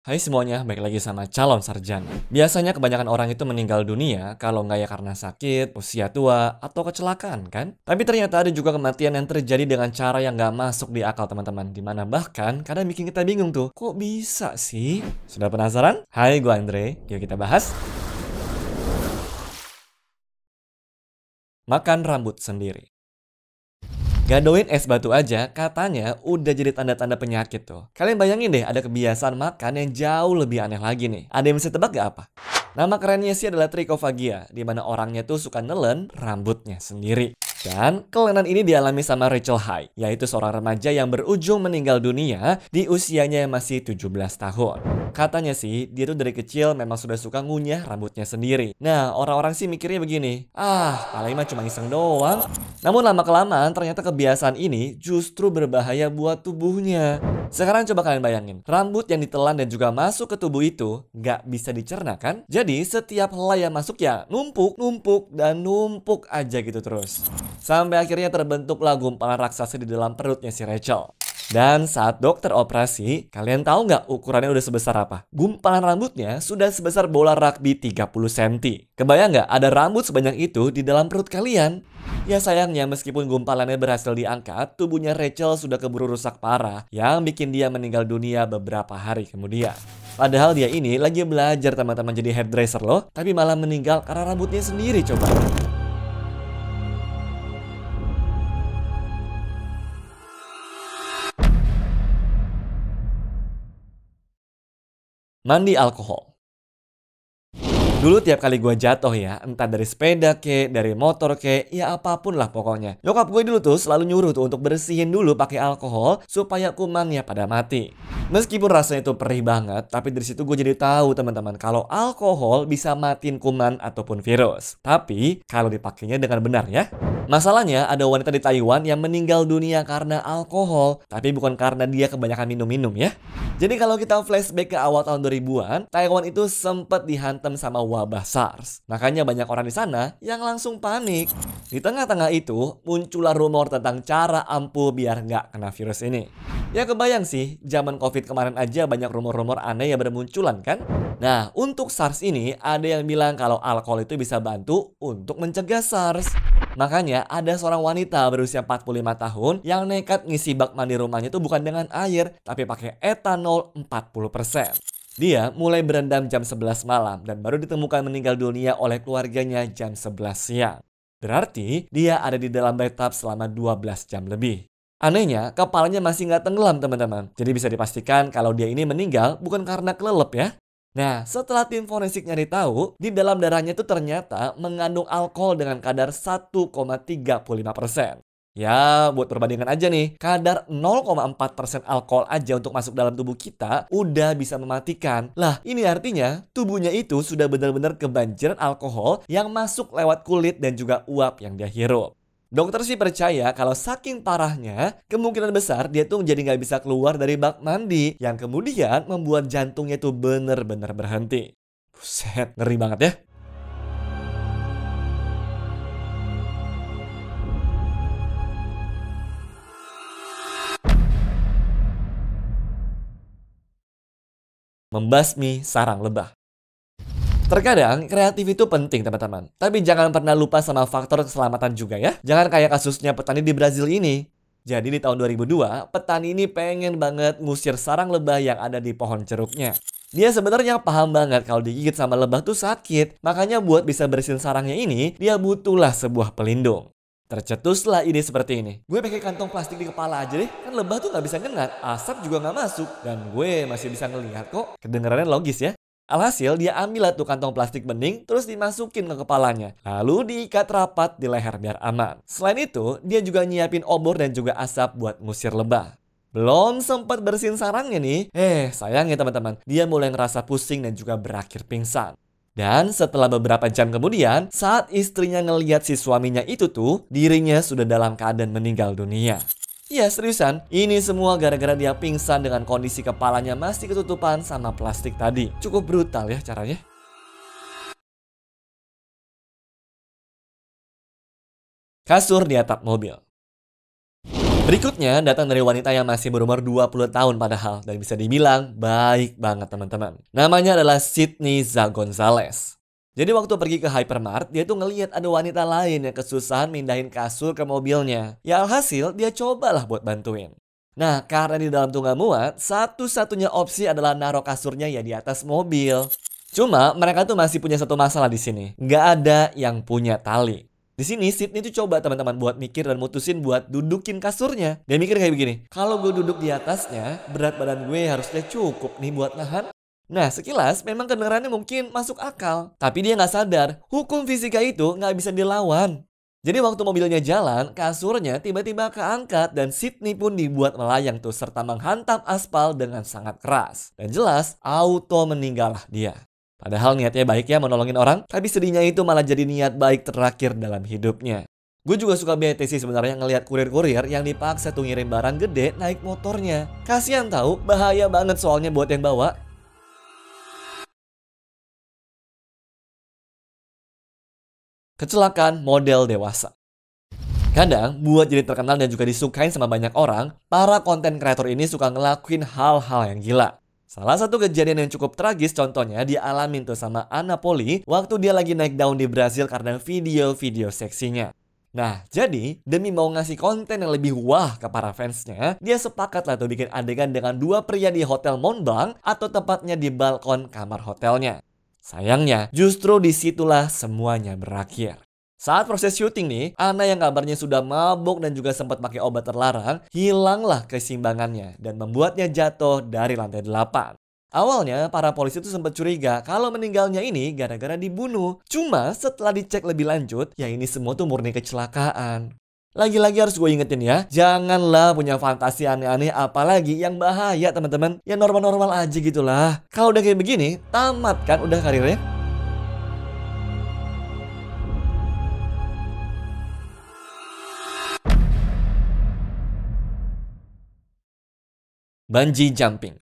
Hai semuanya, balik lagi sama calon sarjana. Biasanya kebanyakan orang itu meninggal dunia kalau nggak ya karena sakit, usia tua, atau kecelakaan kan? Tapi ternyata ada juga kematian yang terjadi dengan cara yang nggak masuk di akal teman-teman. Dimana bahkan kadang bikin kita bingung tuh, kok bisa sih? Sudah penasaran? Hai, gue Andre. Yuk kita bahas. Makan rambut sendiri. Gadoin es batu aja katanya udah jadi tanda-tanda penyakit tuh. Kalian bayangin deh ada kebiasaan makan yang jauh lebih aneh lagi nih. Ada yang bisa tebak gak apa? Nama kerennya sih adalah trichophagia, di mana orangnya tuh suka nelen rambutnya sendiri. Dan kelainan ini dialami sama Rachel High, yaitu seorang remaja yang berujung meninggal dunia di usianya yang masih 17 tahun. Katanya sih, dia tuh dari kecil memang sudah suka ngunyah rambutnya sendiri. Nah, orang-orang sih mikirnya begini, paling mah cuma iseng doang. Namun lama-kelamaan ternyata kebiasaan ini justru berbahaya buat tubuhnya. Sekarang coba kalian bayangin, rambut yang ditelan dan juga masuk ke tubuh itu nggak bisa dicerna kan? Jadi setiap helai yang masuk ya numpuk, numpuk, dan numpuk aja gitu terus. Sampai akhirnya terbentuklah gumpalan raksasa di dalam perutnya si Rachel. Dan saat dokter operasi, kalian tahu nggak ukurannya udah sebesar apa? Gumpalan rambutnya sudah sebesar bola rugby 30 cm. Kebayang nggak ada rambut sebanyak itu di dalam perut kalian? Ya sayangnya meskipun gumpalannya berhasil diangkat, tubuhnya Rachel sudah keburu rusak parah yang bikin dia meninggal dunia beberapa hari kemudian. Padahal dia ini lagi belajar teman-teman jadi hairdresser loh, tapi malah meninggal karena rambutnya sendiri coba. Mandi alkohol. Dulu tiap kali gue jatuh ya, entah dari sepeda ke, dari motor ke, ya apapun lah pokoknya. Nyokap gue dulu tuh selalu nyuruh tuh untuk bersihin dulu pakai alkohol supaya kumannya pada mati. Meskipun rasanya itu perih banget, tapi dari situ gue jadi tahu teman-teman kalau alkohol bisa matiin kuman ataupun virus. Tapi kalau dipakainya dengan benar ya. Masalahnya ada wanita di Taiwan yang meninggal dunia karena alkohol, tapi bukan karena dia kebanyakan minum-minum ya. Jadi kalau kita flashback ke awal tahun 2000-an, Taiwan itu sempat dihantam sama wabah SARS. Makanya banyak orang di sana yang langsung panik. Di tengah-tengah itu, muncullah rumor tentang cara ampuh biar nggak kena virus ini. Ya kebayang sih, zaman COVID kemarin aja banyak rumor-rumor aneh yang bermunculan kan? Nah, untuk SARS ini ada yang bilang kalau alkohol itu bisa bantu untuk mencegah SARS. Makanya ada seorang wanita berusia 45 tahun yang nekat ngisi bak mandi rumahnya itu bukan dengan air, tapi pakai etanol 40%. Dia mulai berendam jam 11 malam dan baru ditemukan meninggal dunia oleh keluarganya jam 11 siang. Berarti dia ada di dalam bathtub selama 12 jam lebih. Anehnya, kepalanya masih nggak tenggelam teman-teman. Jadi bisa dipastikan kalau dia ini meninggal bukan karena kelelep ya. Nah, setelah tim forensik nyari tahu, di dalam darahnya itu ternyata mengandung alkohol dengan kadar 1,35%. Ya, buat perbandingan aja nih, kadar 0,4% alkohol aja untuk masuk dalam tubuh kita udah bisa mematikan. Lah, ini artinya tubuhnya itu sudah benar-benar kebanjiran alkohol yang masuk lewat kulit dan juga uap yang dia hirup. Dokter sih percaya kalau saking parahnya, kemungkinan besar dia tuh jadi nggak bisa keluar dari bak mandi, yang kemudian membuat jantungnya tuh bener-bener berhenti. Buset, ngeri banget ya. Membasmi sarang lebah. Terkadang kreatif itu penting teman-teman, tapi jangan pernah lupa sama faktor keselamatan juga ya. Jangan kayak kasusnya petani di Brazil ini. Jadi di tahun 2002, petani ini pengen banget ngusir sarang lebah yang ada di pohon jeruknya. Dia sebenarnya paham banget kalau digigit sama lebah tuh sakit, makanya buat bisa bersihin sarangnya ini, dia butuhlah sebuah pelindung. Tercetuslah ide seperti ini. Gue pakai kantong plastik di kepala aja deh, kan lebah tuh nggak bisa ngenat, asap juga nggak masuk, dan gue masih bisa ngelihat kok. Kedengarannya logis ya. Alhasil dia ambil tuh kantong plastik bening terus dimasukin ke kepalanya. Lalu diikat rapat di leher biar aman. Selain itu, dia juga nyiapin obor dan juga asap buat ngusir lebah. Belum sempat bersihin sarangnya nih. Sayangnya teman-teman, dia mulai ngerasa pusing dan juga berakhir pingsan. Dan setelah beberapa jam kemudian, saat istrinya ngelihat si suaminya itu tuh, dirinya sudah dalam keadaan meninggal dunia. Iya seriusan, ini semua gara-gara dia pingsan dengan kondisi kepalanya masih ketutupan sama plastik tadi. Cukup brutal ya caranya. Kasur di atap mobil. Berikutnya datang dari wanita yang masih berumur 20 tahun padahal, dan bisa dibilang baik banget teman-teman. Namanya adalah Sydney Gonzalez. Jadi waktu pergi ke hypermart, dia tuh ngelihat ada wanita lain yang kesusahan mindahin kasur ke mobilnya. Ya alhasil dia cobalah buat bantuin. Nah, karena di dalam tuh nggak muat, satu-satunya opsi adalah naruh kasurnya ya di atas mobil. Cuma mereka tuh masih punya satu masalah di sini. Nggak ada yang punya tali. Di sini Sydney tuh coba teman-teman buat mikir dan mutusin buat dudukin kasurnya. Dia mikir kayak begini, kalau gue duduk di atasnya, berat badan gue harusnya cukup nih buat nahan. Nah, sekilas memang kedengarannya mungkin masuk akal. Tapi dia nggak sadar, hukum fisika itu nggak bisa dilawan. Jadi waktu mobilnya jalan, kasurnya tiba-tiba keangkat dan Sydney pun dibuat melayang tuh serta menghantam aspal dengan sangat keras. Dan jelas, auto meninggallah dia. Padahal niatnya baik ya menolongin orang, tapi sedihnya itu malah jadi niat baik terakhir dalam hidupnya. Gue juga suka bete sih sebenarnya ngelihat kurir-kurir yang dipaksa tuh ngirim barang gede naik motornya. Kasian tahu, bahaya banget soalnya buat yang bawa. Kecelakaan model dewasa. Kadang, buat jadi terkenal dan juga disukain sama banyak orang, para konten kreator ini suka ngelakuin hal-hal yang gila. Salah satu kejadian yang cukup tragis contohnya dialamin tuh sama Ana Poli waktu dia lagi naik daun di Brasil karena video-video seksinya. Nah, jadi demi mau ngasih konten yang lebih wah ke para fansnya, dia sepakat lah tuh bikin adegan dengan dua pria di Hotel Mont Blanc atau tepatnya di balkon kamar hotelnya. Sayangnya, justru disitulah semuanya berakhir. Saat proses syuting nih, Ana yang kabarnya sudah mabuk dan juga sempat pakai obat terlarang, hilanglah keseimbangannya dan membuatnya jatuh dari lantai 8. Awalnya, para polisi itu sempat curiga kalau meninggalnya ini gara-gara dibunuh. Cuma setelah dicek lebih lanjut, ya ini semua tuh murni kecelakaan. Lagi-lagi harus gue ingetin ya, janganlah punya fantasi aneh-aneh apalagi yang bahaya teman-teman. Ya normal-normal aja gitulah. Kalau udah kayak begini, tamat kan udah karirnya. Bungee jumping.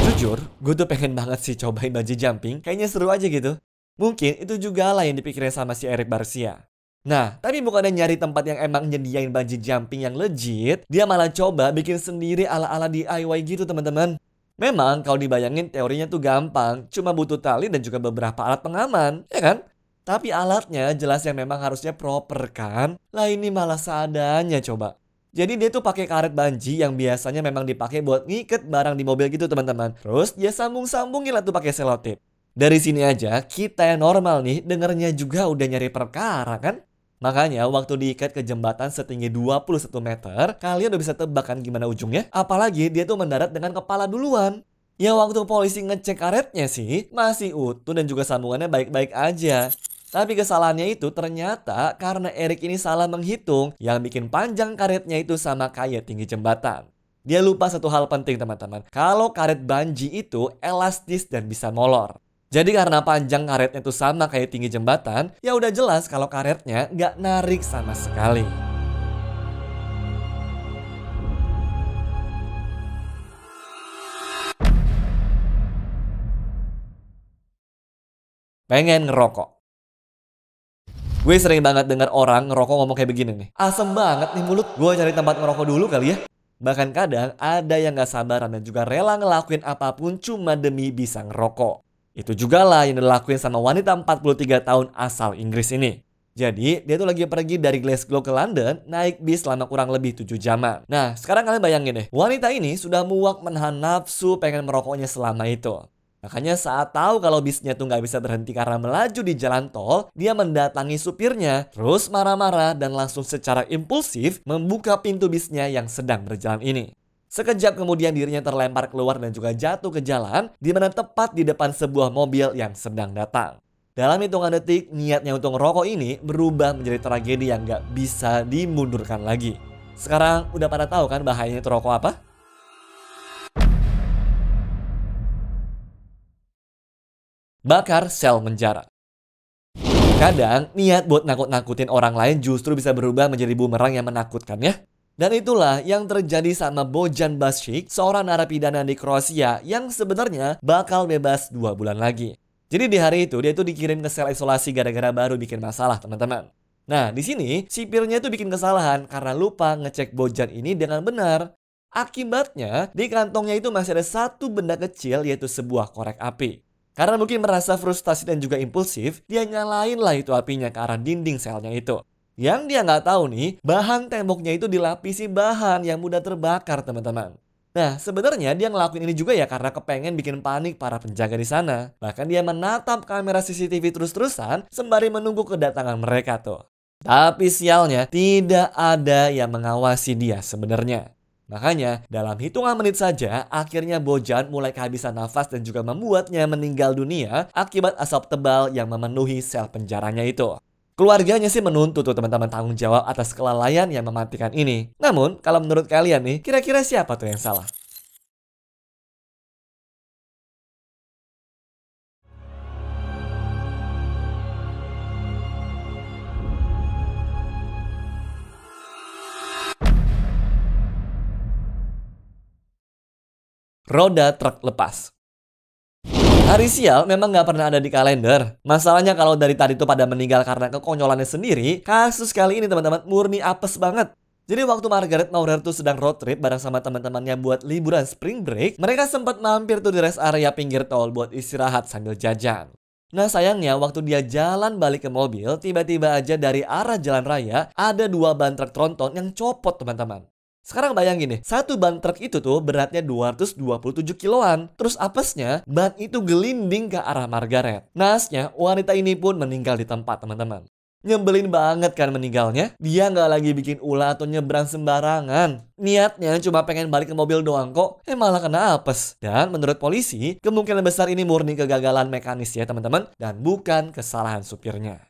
Jujur, gue tuh pengen banget sih cobain bungee jumping. Kayaknya seru aja gitu. Mungkin itu juga lah yang dipikirin sama si Eric Barcia. Nah, tapi bukannya nyari tempat yang emang nyediain bungee jumping yang legit, dia malah coba bikin sendiri ala-ala DIY gitu teman-teman. Memang kalau dibayangin teorinya tuh gampang, cuma butuh tali dan juga beberapa alat pengaman, ya kan? Tapi alatnya jelas yang memang harusnya proper kan? Lah ini malah seadanya coba. Jadi dia tuh pakai karet banji yang biasanya memang dipakai buat ngiket barang di mobil gitu teman-teman. Terus dia sambung-sambungin lah tuh pakai selotip. Dari sini aja kita yang normal nih dengernya juga udah nyari perkara kan? Makanya waktu diikat ke jembatan setinggi 21 meter, kalian udah bisa tebak kan gimana ujungnya? Apalagi dia tuh mendarat dengan kepala duluan. Ya waktu polisi ngecek karetnya sih, masih utuh dan juga sambungannya baik-baik aja. Tapi kesalahannya itu ternyata karena Eric ini salah menghitung yang bikin panjang karetnya itu sama kayak tinggi jembatan. Dia lupa satu hal penting teman-teman. Kalau karet banji itu elastis dan bisa molor. Jadi karena panjang karetnya itu sama kayak tinggi jembatan, ya udah jelas kalau karetnya nggak narik sama sekali. Pengen ngerokok. Gue sering banget dengar orang ngerokok ngomong kayak begini nih. Asem banget nih mulut, gue cari tempat ngerokok dulu kali ya. Bahkan kadang ada yang gak sabaran dan juga rela ngelakuin apapun cuma demi bisa ngerokok. Itu juga lah yang dilakuin sama wanita 43 tahun asal Inggris ini. Jadi dia tuh lagi pergi dari Glasgow ke London naik bis selama kurang lebih 7 jaman. Nah sekarang kalian bayangin deh, wanita ini sudah muak menahan nafsu pengen merokoknya selama itu. Makanya saat tahu kalau bisnya tuh nggak bisa berhenti karena melaju di jalan tol, dia mendatangi supirnya, terus marah-marah dan langsung secara impulsif membuka pintu bisnya yang sedang berjalan ini. Sekejap kemudian dirinya terlempar keluar dan juga jatuh ke jalan, di mana tepat di depan sebuah mobil yang sedang datang. Dalam hitungan detik, niatnya untuk ngerokok ini berubah menjadi tragedi yang nggak bisa dimundurkan lagi. Sekarang udah pada tahu kan bahayanya itu rokok apa? Bakar sel menjarak. Kadang niat buat nakut-nakutin orang lain justru bisa berubah menjadi bumerang yang menakutkan ya. Dan itulah yang terjadi sama Bojan Basic, seorang narapidana di Kroasia yang sebenarnya bakal bebas 2 bulan lagi. Jadi di hari itu dia tuh dikirim ke sel isolasi gara-gara baru bikin masalah teman-teman. Nah, di sini sipirnya itu bikin kesalahan karena lupa ngecek bojan ini dengan benar. Akibatnya, di kantongnya itu masih ada satu benda kecil, yaitu sebuah korek api. Karena mungkin merasa frustasi dan juga impulsif, dia nyalain lah itu apinya ke arah dinding selnya itu. Yang dia nggak tahu nih, bahan temboknya itu dilapisi bahan yang mudah terbakar, teman-teman. Nah, sebenarnya dia ngelakuin ini juga ya karena kepengen bikin panik para penjaga di sana. Bahkan dia menatap kamera CCTV terus-terusan sembari menunggu kedatangan mereka tuh. Tapi sialnya, tidak ada yang mengawasi dia sebenarnya. Makanya, dalam hitungan menit saja, akhirnya Bojan mulai kehabisan nafas dan juga membuatnya meninggal dunia akibat asap tebal yang memenuhi sel penjaranya itu. Keluarganya sih menuntut tuh teman-teman tanggung jawab atas kelalaian yang mematikan ini. Namun, kalau menurut kalian nih, kira-kira siapa tuh yang salah? Roda truk lepas. Hari sial memang nggak pernah ada di kalender. Masalahnya kalau dari tadi tuh pada meninggal karena kekonyolannya sendiri, kasus kali ini teman-teman murni apes banget. Jadi waktu Margaret Maurer tuh sedang road trip bareng sama teman-temannya buat liburan spring break, mereka sempat mampir tuh di rest area pinggir tol buat istirahat sambil jajan. Nah sayangnya waktu dia jalan balik ke mobil, tiba-tiba aja dari arah jalan raya ada dua ban truk tronton yang copot teman-teman. Sekarang bayangin nih, satu ban truk itu tuh beratnya 227 kiloan. Terus apesnya, ban itu gelinding ke arah Margaret. Naasnya, wanita ini pun meninggal di tempat teman-teman. Nyebelin banget kan meninggalnya. Dia nggak lagi bikin ulah atau nyebrang sembarangan. Niatnya cuma pengen balik ke mobil doang kok. Malah kena apes. Dan menurut polisi, kemungkinan besar ini murni kegagalan mekanis ya teman-teman. Dan bukan kesalahan supirnya.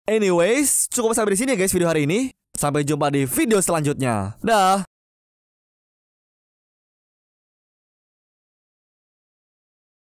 Anyways, cukup sampai di sini ya guys video hari ini. Sampai jumpa di video selanjutnya. Dah.